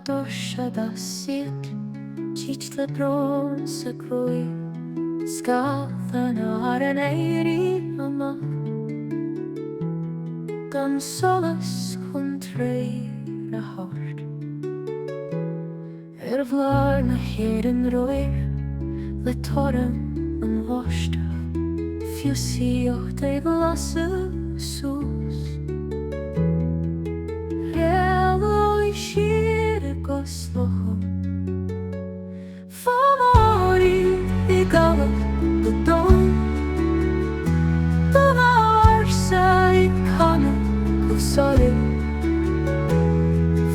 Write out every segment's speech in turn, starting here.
Dorsada siet, teach le bronze groi, Scathan ar an éiri ama, gan solas chun tréir a hart. Bhláir na chéan roiir, le toran an bháiste, fiosíocht é blasa sús. Réalói siar agus lochu, Fomhóraigh I galach go don, Don arsa I canna go soilm.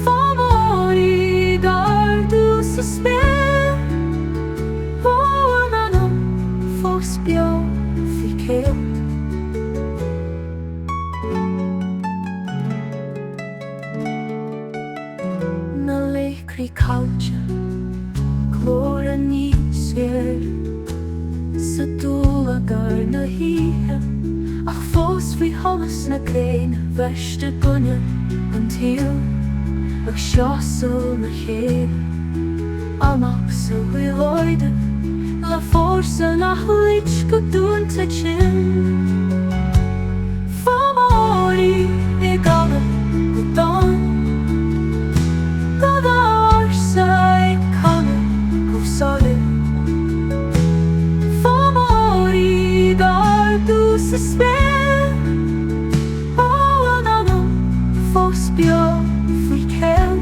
Fomhóraigh ar dús a spéir, Anam fós beo fi céim. Na léicrí cáilte, clór a níos éir, sa dúlag ar na híthe, ach fós fi thomas na céin, bheiste gunne an tíl, ag seosol na chéir, amach sa bhuileoide, le fórsa nach leit go dúnta sin. Fomhóraigh I galach go don, Don arsa I canna go soilm. Fomhóraigh ar dús a spéir, Anam fós beo fi céim.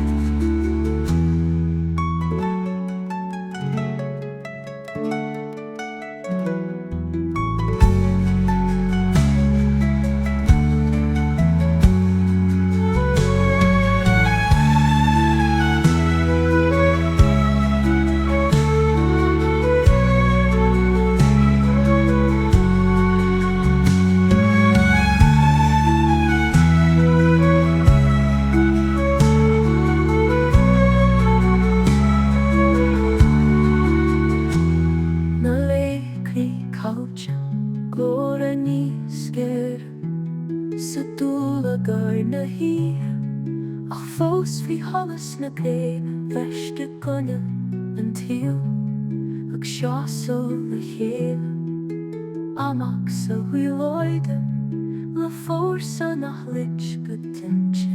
Glór a níos géir, sa dúlag ar na híthe, ach fós fi thomas na céin, bheiste gunne an tíl, ag seosol na chéile, amach sa bhuileoide, le fórsa nach leit go tin sin.